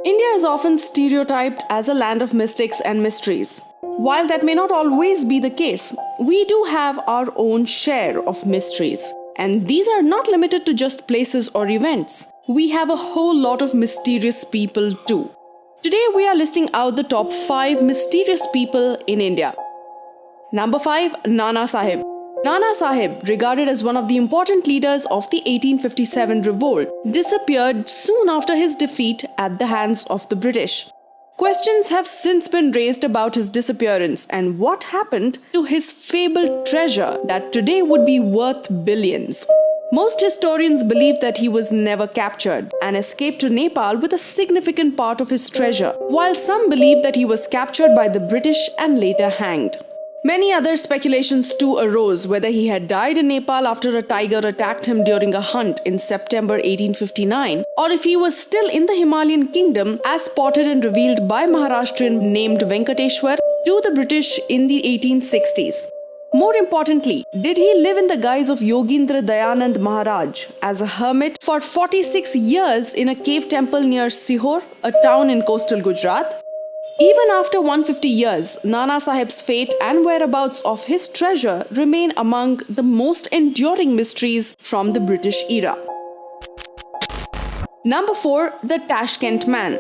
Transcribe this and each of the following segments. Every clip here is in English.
India is often stereotyped as a land of mystics and mysteries. While that may not always be the case, we do have our own share of mysteries. And these are not limited to just places or events. We have a whole lot of mysterious people too. Today we are listing out the top 5 mysterious people in India. Number 5. Nana Sahib. Nana Sahib, regarded as one of the important leaders of the 1857 revolt, disappeared soon after his defeat at the hands of the British. Questions have since been raised about his disappearance and what happened to his fabled treasure that today would be worth billions. Most historians believe that he was never captured and escaped to Nepal with a significant part of his treasure, while some believe that he was captured by the British and later hanged. Many other speculations too arose whether he had died in Nepal after a tiger attacked him during a hunt in September 1859, or if he was still in the Himalayan kingdom as spotted and revealed by Maharashtrian named Venkateshwar to the British in the 1860s. More importantly, did he live in the guise of Yogindra Dayanand Maharaj as a hermit for 46 years in a cave temple near Sihor, a town in coastal Gujarat? Even after 150 years, Nana Sahib's fate and whereabouts of his treasure remain among the most enduring mysteries from the British era. Number 4. The Tashkent Man.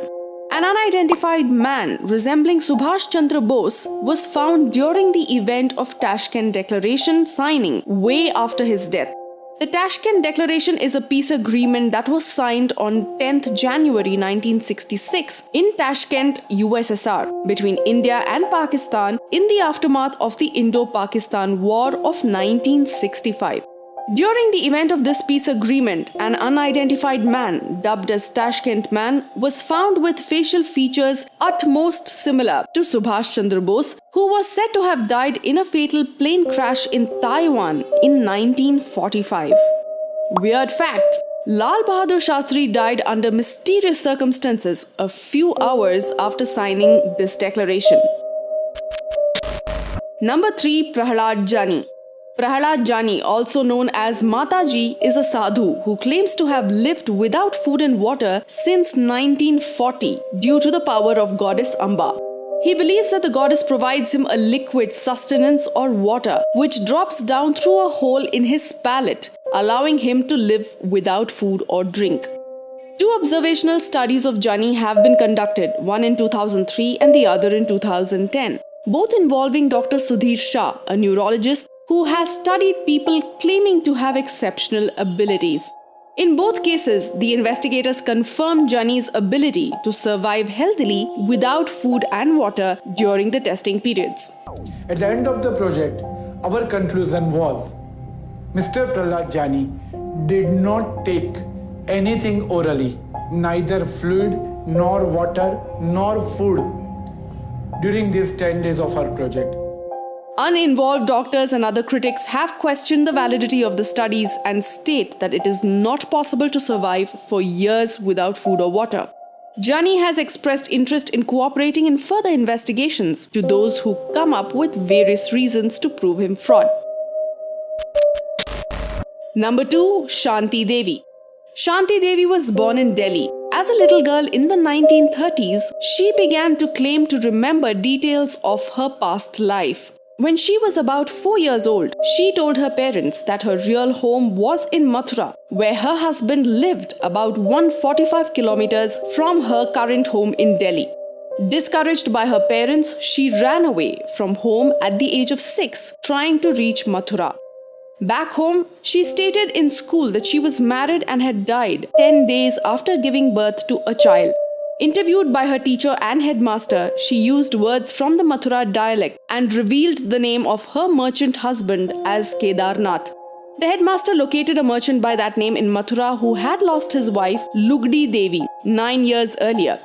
An unidentified man resembling Subhash Chandra Bose was found during the event of Tashkent Declaration signing way after his death. The Tashkent Declaration is a peace agreement that was signed on 10th January 1966 in Tashkent, USSR, between India and Pakistan in the aftermath of the Indo-Pakistan War of 1965. During the event of this peace agreement, an unidentified man, dubbed as Tashkent Man, was found with facial features utmost similar to Subhash Chandra Bose, who was said to have died in a fatal plane crash in Taiwan in 1945. Weird fact: Lal Bahadur Shastri died under mysterious circumstances a few hours after signing this declaration. Number 3. Prahlad Jani. Prahlad Jani, also known as Mataji, is a sadhu who claims to have lived without food and water since 1940 due to the power of goddess Amba. He believes that the goddess provides him a liquid sustenance or water which drops down through a hole in his palate, allowing him to live without food or drink. 2 observational studies of Jani have been conducted, one in 2003 and the other in 2010, both involving Dr. Sudhir Shah, a neurologist who has studied people claiming to have exceptional abilities. In both cases, the investigators confirmed Jani's ability to survive healthily without food and water during the testing periods. At the end of the project, our conclusion was Mr. Prahlad Jani did not take anything orally, neither fluid, nor water, nor food during these 10 days of our project. Uninvolved doctors and other critics have questioned the validity of the studies and state that it is not possible to survive for years without food or water. Jani has expressed interest in cooperating in further investigations to those who come up with various reasons to prove him fraud. Number 2. Shanti Devi. Shanti Devi was born in Delhi. As a little girl in the 1930s, she began to claim to remember details of her past life. When she was about 4 years old, she told her parents that her real home was in Mathura, where her husband lived about 145 kilometers from her current home in Delhi. Discouraged by her parents, she ran away from home at the age of 6, trying to reach Mathura. Back home, she stated in school that she was married and had died 10 days after giving birth to a child. Interviewed by her teacher and headmaster, she used words from the Mathura dialect and revealed the name of her merchant husband as Kedarnath. The headmaster located a merchant by that name in Mathura who had lost his wife, Lugdi Devi, 9 years earlier.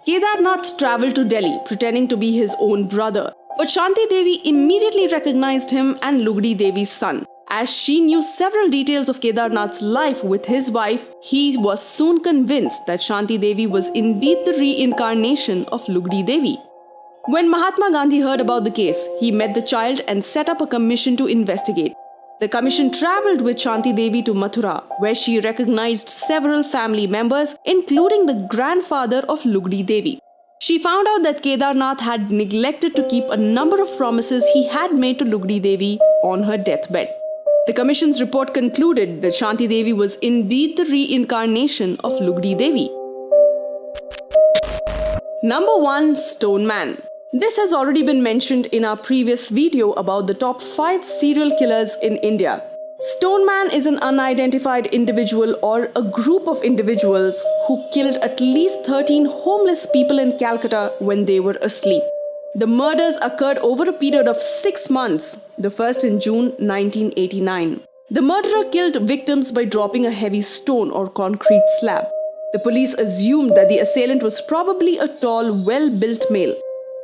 Kedarnath travelled to Delhi, pretending to be his own brother. But Shanti Devi immediately recognized him and Lugdi Devi's son. As she knew several details of Kedarnath's life with his wife, he was soon convinced that Shanti Devi was indeed the reincarnation of Lugdi Devi. When Mahatma Gandhi heard about the case, he met the child and set up a commission to investigate. The commission travelled with Shanti Devi to Mathura, where she recognized several family members, including the grandfather of Lugdi Devi. She found out that Kedarnath had neglected to keep a number of promises he had made to Lugdi Devi on her deathbed. The commission's report concluded that Shanti Devi was indeed the reincarnation of Lugdi Devi. Number 1. Stone Man. This has already been mentioned in our previous video about the top 5 serial killers in India. Stone Man is an unidentified individual or a group of individuals who killed at least 13 homeless people in Calcutta when they were asleep. The murders occurred over a period of 6 months, the first in June 1989. The murderer killed victims by dropping a heavy stone or concrete slab. The police assumed that the assailant was probably a tall, well-built male.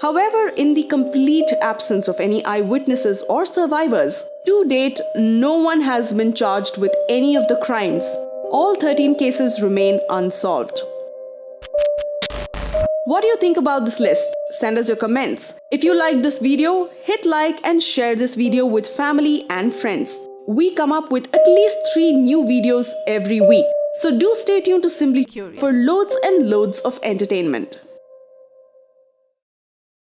However, in the complete absence of any eyewitnesses or survivors, to date, no one has been charged with any of the crimes. All 13 cases remain unsolved. What do you think about this list? Send us your comments. If you like this video, hit like and share this video with family and friends. We come up with at least 3 new videos every week. So do stay tuned to Simply Curious for loads and loads of entertainment.